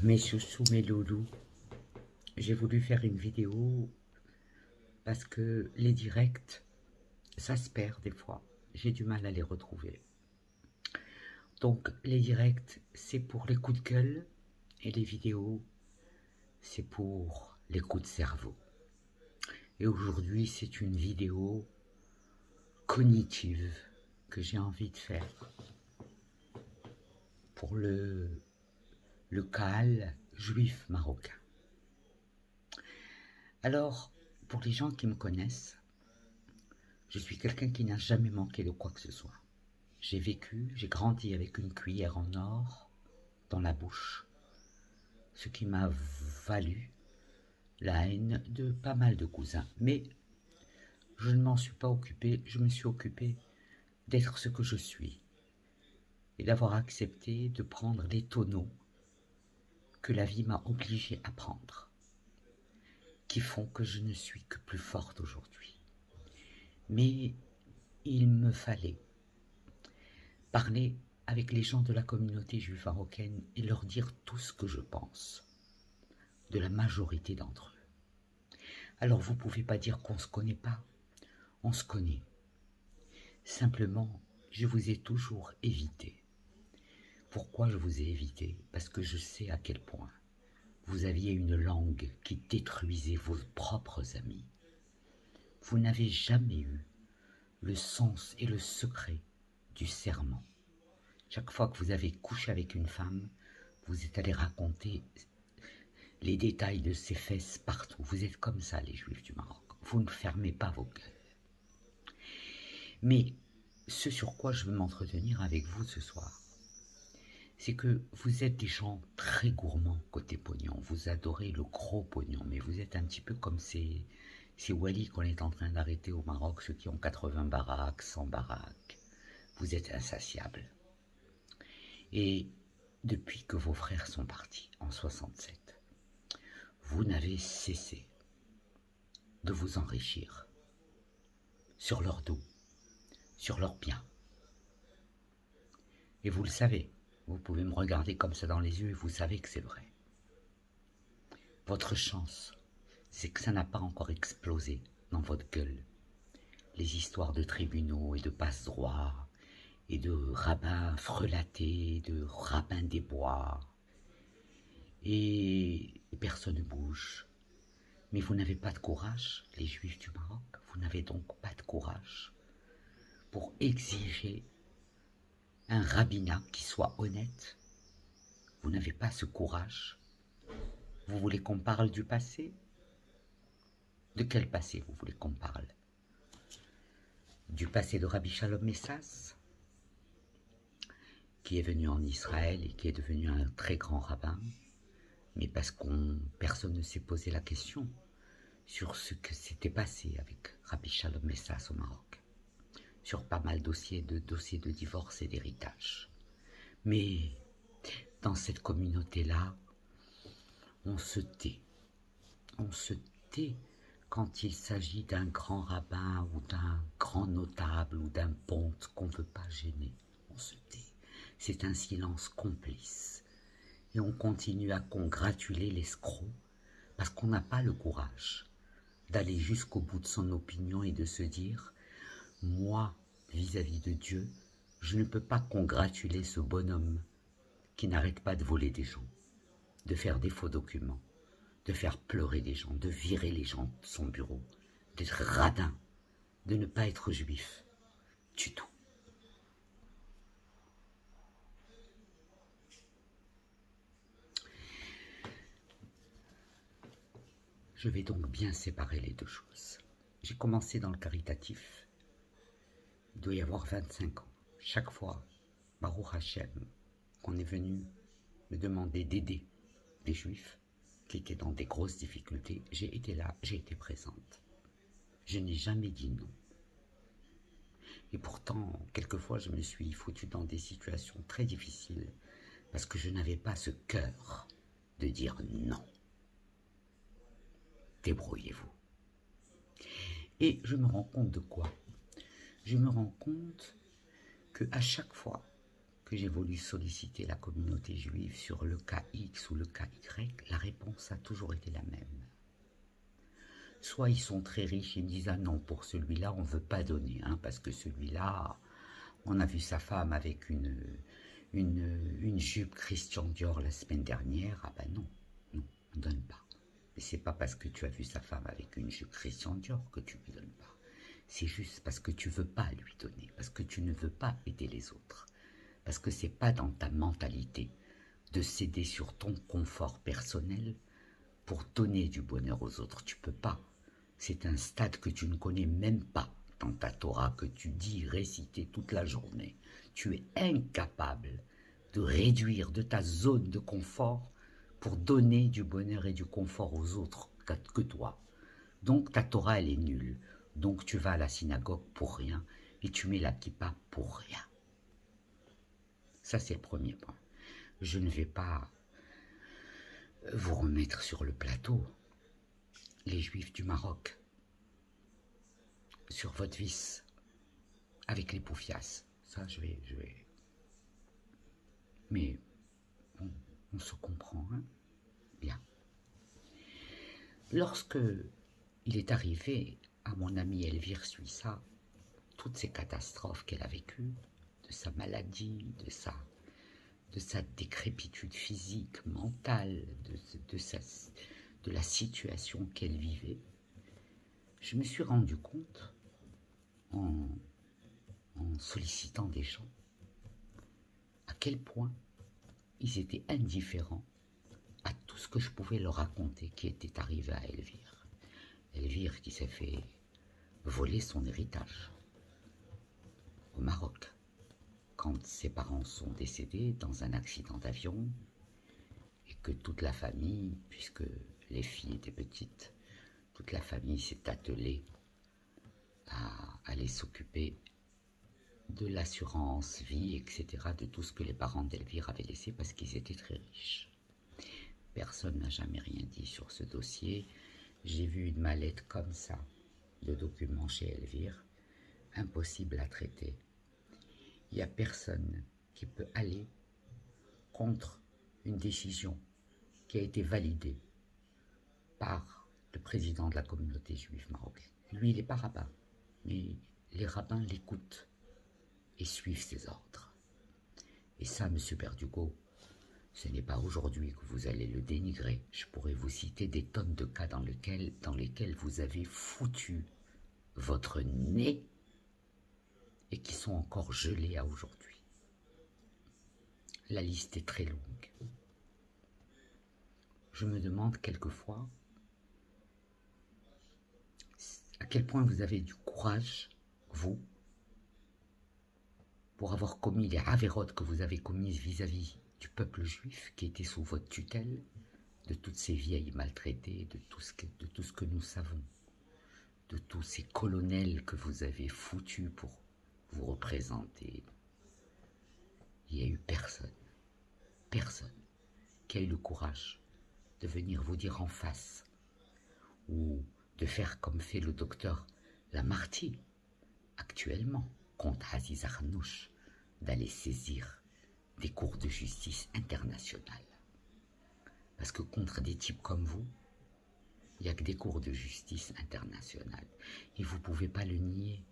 Mes chouchous, mes loulous, j'ai voulu faire une vidéo parce que les directs, ça se perd des fois. J'ai du mal à les retrouver. Donc les directs, c'est pour les coups de gueule et les vidéos, c'est pour les coups de cerveau. Et aujourd'hui, c'est une vidéo cognitive que j'ai envie de faire pour le Kaal juif marocain. Alors, pour les gens qui me connaissent, je suis quelqu'un qui n'a jamais manqué de quoi que ce soit. J'ai vécu, j'ai grandi avec une cuillère en or dans la bouche, ce qui m'a valu la haine de pas mal de cousins. Mais je ne m'en suis pas occupé, je me suis occupé d'être ce que je suis et d'avoir accepté de prendre les tonneaux que la vie m'a obligé à prendre, qui font que je ne suis que plus forte aujourd'hui. Mais il me fallait parler avec les gens de la communauté juive marocaine et leur dire tout ce que je pense de la majorité d'entre eux. Alors vous ne pouvez pas dire qu'on ne se connaît pas, on se connaît. Simplement, je vous ai toujours évité. Pourquoi je vous ai évité? Parce que je sais à quel point vous aviez une langue qui détruisait vos propres amis. Vous n'avez jamais eu le sens et le secret du serment. Chaque fois que vous avez couché avec une femme, vous êtes allé raconter les détails de ses fesses partout. Vous êtes comme ça, les Juifs du Maroc. Vous ne fermez pas vos gueules. Mais ce sur quoi je veux m'entretenir avec vous ce soir, c'est que vous êtes des gens très gourmands côté pognon. Vous adorez le gros pognon, mais vous êtes un petit peu comme ces Wally qu'on est en train d'arrêter au Maroc, ceux qui ont 80 baraques, 100 baraques. Vous êtes insatiables. Et depuis que vos frères sont partis, en 67, vous n'avez cessé de vous enrichir sur leur dos, sur leurs biens. Et vous le savez, vous pouvez me regarder comme ça dans les yeux et vous savez que c'est vrai. Votre chance, c'est que ça n'a pas encore explosé dans votre gueule. Les histoires de tribunaux et de passe-droits, et de rabbins frelatés, de rabbins des bois, et personne ne bouge. Mais vous n'avez pas de courage, les Juifs du Maroc, vous n'avez donc pas de courage pour exiger un rabbinat qui soit honnête. Vous n'avez pas ce courage. Vous voulez qu'on parle du passé? De quel passé vous voulez qu'on parle? Du passé de Rabbi Shalom Messas, qui est venu en Israël et qui est devenu un très grand rabbin, mais parce que personne ne s'est posé la question sur ce que s'était passé avec Rabbi Shalom Messas au Maroc, sur pas mal de dossiers de divorce et d'héritage. Mais dans cette communauté-là, on se tait. On se tait quand il s'agit d'un grand rabbin ou d'un grand notable ou d'un ponte qu'on ne veut pas gêner. On se tait. C'est un silence complice. Et on continue à congratuler l'escroc parce qu'on n'a pas le courage d'aller jusqu'au bout de son opinion et de se dire « Moi, vis-à-vis de Dieu, je ne peux pas congratuler ce bonhomme qui n'arrête pas de voler des gens, de faire des faux documents, de faire pleurer des gens, de virer les gens de son bureau, d'être radin, de ne pas être juif du tout. » Je vais donc bien séparer les deux choses. J'ai commencé dans le caritatif, il doit y avoir 25 ans. Chaque fois, Baruch Hashem, qu'on est venu me demander d'aider les Juifs qui étaient dans des grosses difficultés, j'ai été là, j'ai été présente. Je n'ai jamais dit non. Et pourtant, quelquefois, je me suis foutu dans des situations très difficiles parce que je n'avais pas ce cœur de dire non. Débrouillez-vous. Et je me rends compte de quoi? Je me rends compte qu'à chaque fois que j'ai voulu solliciter la communauté juive sur le cas X ou le cas Y, la réponse a toujours été la même. Soit ils sont très riches, ils me disent « Ah non, pour celui-là, on ne veut pas donner, hein, parce que celui-là, on a vu sa femme avec une jupe Christian Dior la semaine dernière. Ah ben non, non, on ne donne pas. Mais c'est pas parce que tu as vu sa femme avec une jupe Christian Dior que tu ne lui donnes pas. C'est juste parce que tu ne veux pas lui donner, parce que tu ne veux pas aider les autres. Parce que c'est pas dans ta mentalité de céder sur ton confort personnel pour donner du bonheur aux autres. Tu peux pas. C'est un stade que tu ne connais même pas dans ta Torah, que tu dis réciter toute la journée. Tu es incapable de réduire de ta zone de confort pour donner du bonheur et du confort aux autres que toi. Donc ta Torah, elle est nulle. Donc tu vas à la synagogue pour rien et tu mets la kippa pour rien. Ça, c'est le premier point. Je ne vais pas vous remettre sur le plateau, les Juifs du Maroc, sur votre vice, avec les poufias. Ça, je vais... Mais bon, on se comprend, hein? Bien. Lorsque il est arrivé à mon amie Elvire Suissa, toutes ces catastrophes qu'elle a vécues, de sa maladie, de sa décrépitude physique, mentale, de la situation qu'elle vivait, je me suis rendu compte, en sollicitant des gens, à quel point ils étaient indifférents à tout ce que je pouvais leur raconter qui était arrivé à Elvire. Elvire qui s'est fait voler son héritage au Maroc, quand ses parents sont décédés dans un accident d'avion et que toute la famille, puisque les filles étaient petites, toute la famille s'est attelée à aller s'occuper de l'assurance vie, etc., de tout ce que les parents d'Elvire avaient laissé parce qu'ils étaient très riches. Personne n'a jamais rien dit sur ce dossier. J'ai vu une mallette comme ça de documents chez Elvire, impossible à traiter. Il n'y a personne qui peut aller contre une décision qui a été validée par le président de la communauté juive marocaine. Lui, il n'est pas rabbin, mais les rabbins l'écoutent et suivent ses ordres. Et ça, M. Berdugo, ce n'est pas aujourd'hui que vous allez le dénigrer. Je pourrais vous citer des tonnes de cas dans lesquels vous avez foutu votre nez et qui sont encore gelés à aujourd'hui. La liste est très longue. Je me demande quelquefois à quel point vous avez du courage, vous, pour avoir commis les avérotes que vous avez commises vis-à-vis du peuple juif qui était sous votre tutelle, de toutes ces vieilles maltraitées, de tout ce que nous savons, de tous ces colonels que vous avez foutus pour vous représenter. Il n'y a eu personne qui a eu le courage de venir vous dire en face ou de faire comme fait le docteur Lamarty actuellement contre Aziz Arnouch, d'aller saisir des cours de justice internationale. Parce que contre des types comme vous, il n'y a que des cours de justice internationale. Et vous ne pouvez pas le nier.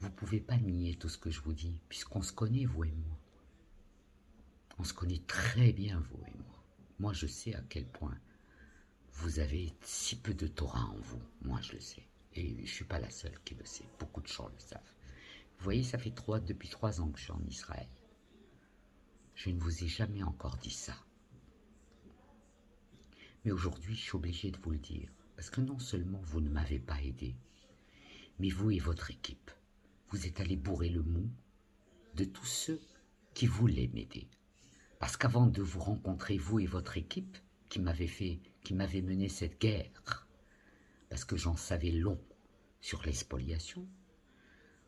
Vous ne pouvez pas nier tout ce que je vous dis, puisqu'on se connaît, vous et moi. On se connaît très bien, vous et moi. Moi, je sais à quel point vous avez si peu de Torah en vous. Moi, je le sais. Et je ne suis pas la seule qui le sait. Beaucoup de gens le savent. Vous voyez, ça fait depuis 3 ans que je suis en Israël. Je ne vous ai jamais encore dit ça. Mais aujourd'hui, je suis obligé de vous le dire. Parce que non seulement vous ne m'avez pas aidé, mais vous et votre équipe, vous êtes allés bourrer le mou de tous ceux qui voulaient m'aider. Parce qu'avant de vous rencontrer, vous et votre équipe, qui m'avait mené cette guerre, parce que j'en savais long sur l'expoliation,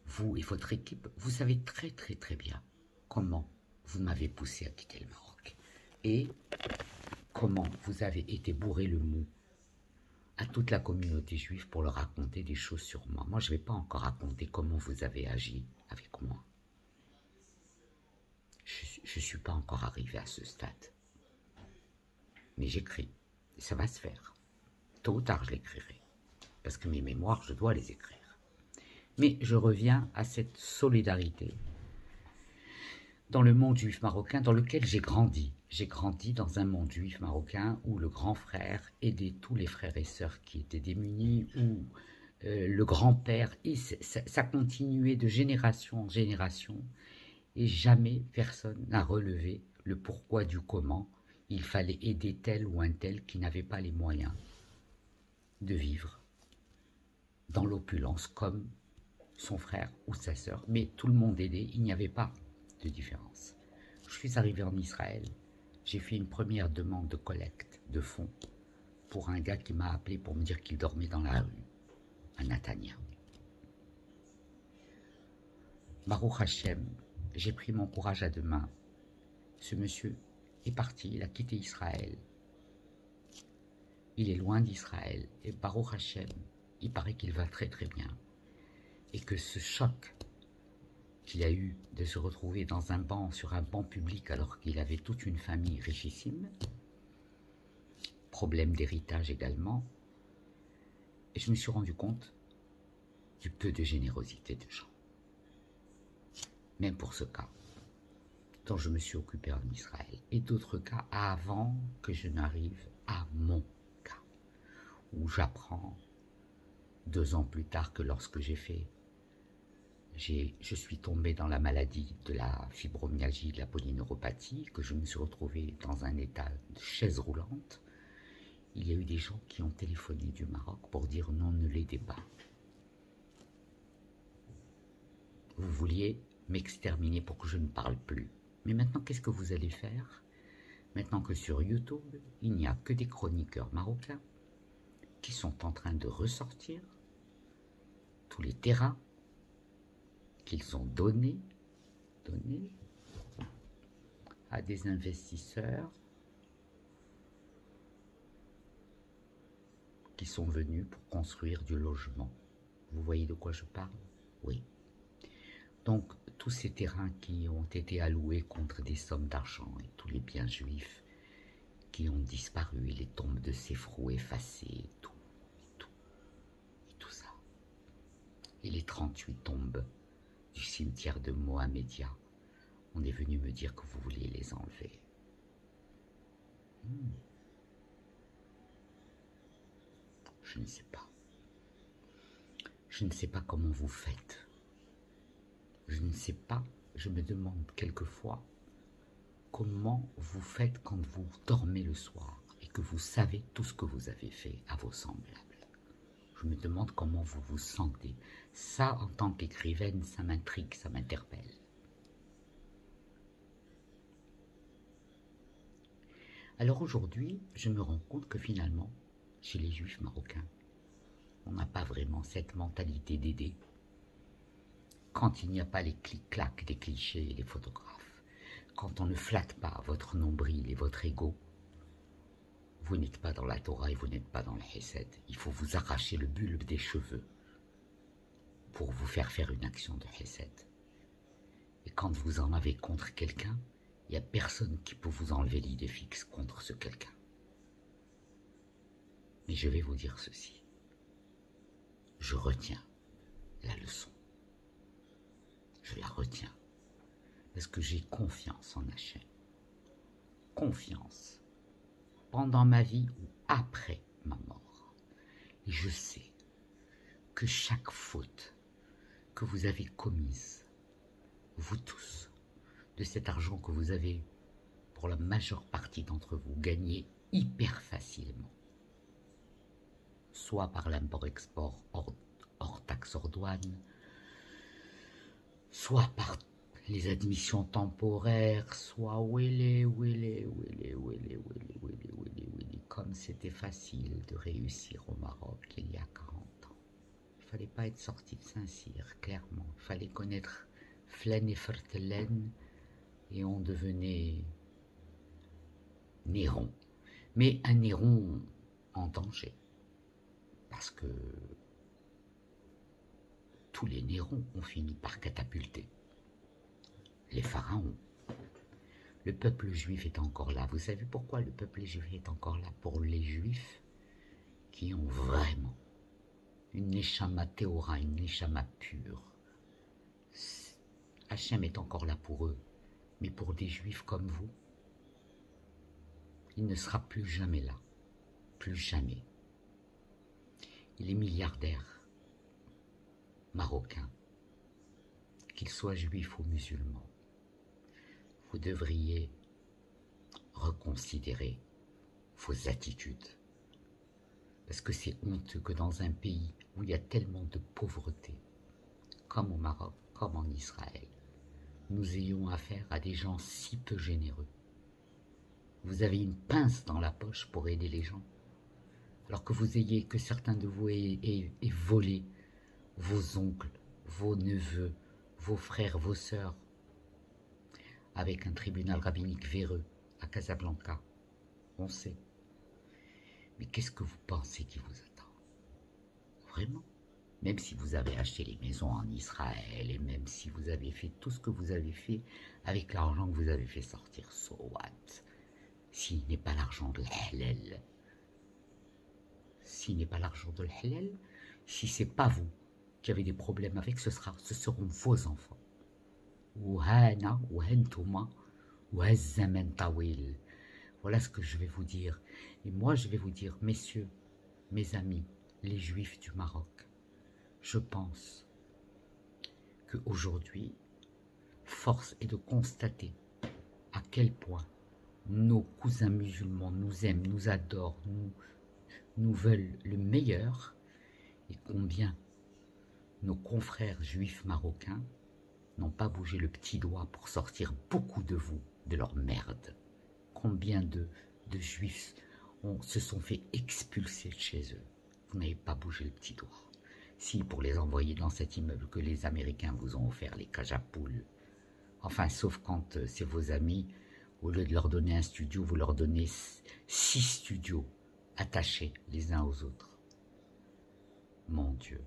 vous et votre équipe, vous savez très très très bien comment vous m'avez poussé à quitter le Maroc. Et comment vous avez été bourré le mou à toute la communauté juive pour leur raconter des choses sur moi. Moi, je ne vais pas encore raconter comment vous avez agi avec moi. je ne suis pas encore arrivé à ce stade. Mais j'écris, et ça va se faire. Tôt ou tard, je l'écrirai. Parce que mes mémoires, je dois les écrire. Mais je reviens à cette solidarité dans le monde juif marocain dans lequel j'ai grandi. J'ai grandi dans un monde juif marocain où le grand frère aidait tous les frères et sœurs qui étaient démunis, où le grand-père, et ça continuait de génération en génération, et jamais personne n'a relevé le pourquoi du comment il fallait aider tel ou un tel qui n'avait pas les moyens de vivre dans l'opulence comme son frère ou sa sœur, mais tout le monde aidait, il n'y avait pas de différence. Je suis arrivé en Israël, j'ai fait une première demande de collecte de fonds pour un gars qui m'a appelé pour me dire qu'il dormait dans la rue, un Natania. Baruch Hashem, j'ai pris mon courage à deux mains. Ce monsieur est parti, il a quitté Israël. Il est loin d'Israël et Baruch Hashem, il paraît qu'il va très très bien. Et que ce choc qu'il a eu de se retrouver dans un banc, sur un banc public alors qu'il avait toute une famille richissime, problème d'héritage également, et je me suis rendu compte du peu de générosité des gens. Même pour ce cas dont je me suis occupé en Israël, et d'autres cas avant que je n'arrive à mon cas, où j'apprends 2 ans plus tard que lorsque j'ai fait, je suis tombé dans la maladie de la fibromyalgie, de la polyneuropathie, que je me suis retrouvé dans un état de chaise roulante. Il y a eu des gens qui ont téléphoné du Maroc pour dire non, ne l'aidez pas. Vous vouliez m'exterminer pour que je ne parle plus. Mais maintenant, qu'est-ce que vous allez faire? Maintenant que sur YouTube, il n'y a que des chroniqueurs marocains qui sont en train de ressortir tous les terrains qu'ils ont donnés à des investisseurs qui sont venus pour construire du logement. Vous voyez de quoi je parle? Oui. Donc, tous ces terrains qui ont été alloués contre des sommes d'argent et tous les biens juifs qui ont disparu, et les tombes de Séphro effacées, et tout ça. Et les 38 tombes du cimetière de Mohamedia, on est venu me dire que vous vouliez les enlever. Je ne sais pas. Je ne sais pas comment vous faites. Je ne sais pas, je me demande quelquefois comment vous faites quand vous dormez le soir et que vous savez tout ce que vous avez fait à vos semblables. Je me demande comment vous vous sentez. Ça, en tant qu'écrivaine, ça m'intrigue, ça m'interpelle. Alors aujourd'hui, je me rends compte que finalement, chez les juifs marocains, on n'a pas vraiment cette mentalité d'aider. Quand il n'y a pas les clics-clacs des clichés et des photographes, quand on ne flatte pas votre nombril et votre ego, vous n'êtes pas dans la Torah et vous n'êtes pas dans le Hesed. Il faut vous arracher le bulbe des cheveux pour vous faire une action de Hesed. Et quand vous en avez contre quelqu'un, il n'y a personne qui peut vous enlever l'idée fixe contre ce quelqu'un. Mais je vais vous dire ceci. Je retiens la leçon. Je la retiens. Parce que j'ai confiance en Hachem. Confiance. Pendant ma vie ou après ma mort. Et je sais que chaque faute que vous avez commise, vous tous, de cet argent que vous avez, pour la majeure partie d'entre vous, gagné hyper facilement, soit par l'import-export hors taxe hors douane, soit par les admissions temporaires, soit comme c'était facile de réussir au Maroc il y a 40 ans. Il ne fallait pas être sorti de Saint-Cyr, clairement. Il fallait connaître Flaine et Fertelaine et on devenait Néron. Mais un Néron en danger. Parce que tous les Nérons ont fini par catapulter. Les pharaons, Le peuple juif est encore là. Vous savez pourquoi le peuple juif est encore là? Pour les juifs qui ont vraiment une neshama théora, une neshama pure. Hachem est encore là pour eux. Mais pour des juifs comme vous, il ne sera plus jamais là. Plus jamais. Il est milliardaire, marocain, qu'il soit juif ou musulman. Vous devriez reconsidérer vos attitudes. Parce que c'est honteux que dans un pays où il y a tellement de pauvreté, comme au Maroc, comme en Israël, nous ayons affaire à des gens si peu généreux. Vous avez une pince dans la poche pour aider les gens, alors que certains de vous aient volé vos oncles, vos neveux, vos frères, vos sœurs, avec un tribunal rabbinique véreux à Casablanca. On sait. Mais qu'est-ce que vous pensez qui vous attend? Vraiment? Même si vous avez acheté les maisons en Israël, et même si vous avez fait tout ce que vous avez fait avec l'argent que vous avez fait sortir, so what? S'il n'est pas l'argent de l'halal, s'il n'est pas l'argent de l'halal, si c'est pas vous qui avez des problèmes avec, ce seront vos enfants. Voilà ce que je vais vous dire. Et moi, je vais vous dire, messieurs, mes amis, les juifs du Maroc, je pense qu'aujourd'hui, force est de constater à quel point nos cousins musulmans nous aiment, nous adorent, nous veulent le meilleur, et combien nos confrères juifs marocains n'ont pas bougé le petit doigt pour sortir beaucoup de vous de leur merde. Combien de juifs se sont fait expulser de chez eux. Vous n'avez pas bougé le petit doigt. Si, pour les envoyer dans cet immeuble que les Américains vous ont offert, les cages à poules. Enfin, sauf quand c'est vos amis, au lieu de leur donner un studio, vous leur donnez 6 studios attachés les uns aux autres. Mon Dieu,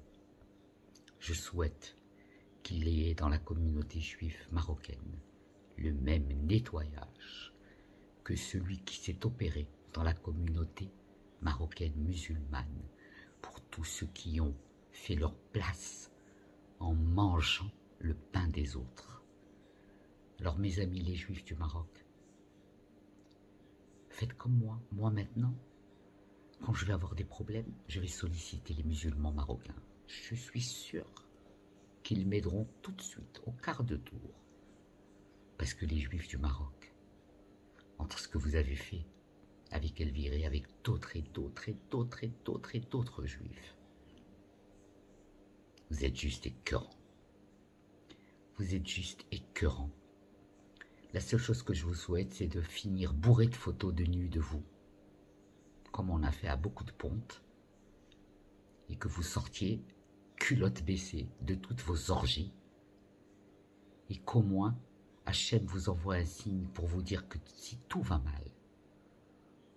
je souhaite qu'il y ait dans la communauté juive marocaine le même nettoyage que celui qui s'est opéré dans la communauté marocaine musulmane pour tous ceux qui ont fait leur place en mangeant le pain des autres. Alors mes amis les juifs du Maroc, faites comme moi maintenant, quand je vais avoir des problèmes, je vais solliciter les musulmans marocains. Je suis sûr qu'ils m'aideront tout de suite, au quart de tour. Parce que les juifs du Maroc, entre ce que vous avez fait avec Elvire et avec d'autres et d'autres et d'autres et d'autres et d'autres juifs, vous êtes juste écœurants. Vous êtes juste écœurants. La seule chose que je vous souhaite, c'est de finir bourré de photos de nus de vous, comme on a fait à beaucoup de pontes, et que vous sortiez culotte baissée de toutes vos orgies, et qu'au moins Hachem vous envoie un signe pour vous dire que si tout va mal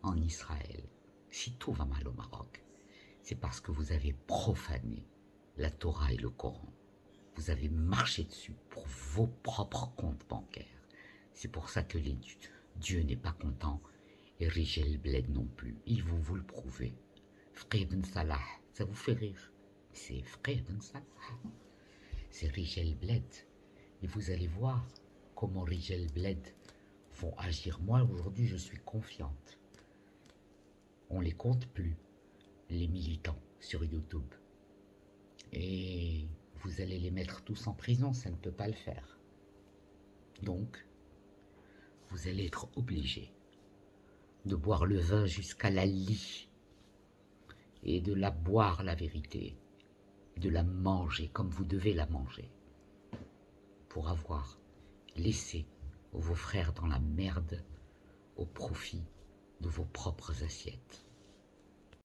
en Israël, si tout va mal au Maroc, c'est parce que vous avez profané la Torah et le Coran. Vous avez marché dessus pour vos propres comptes bancaires. C'est pour ça que Dieu n'est pas content et Rigel Bled non plus. Il vous le prouvez. Frère Ben Salah, ça vous fait rire. C'est Frère Ben Salah. C'est Rigel Bled. Et vous allez voir comment Rigel Bled vont agir. Moi, aujourd'hui, je suis confiante. On les compte plus, les militants sur YouTube. Et vous allez les mettre tous en prison, ça ne peut pas le faire. Donc, vous allez être obligés de boire le vin jusqu'à la lie et de la boire, la vérité, de la manger comme vous devez la manger, pour avoir laissé vos frères dans la merde au profit de vos propres assiettes.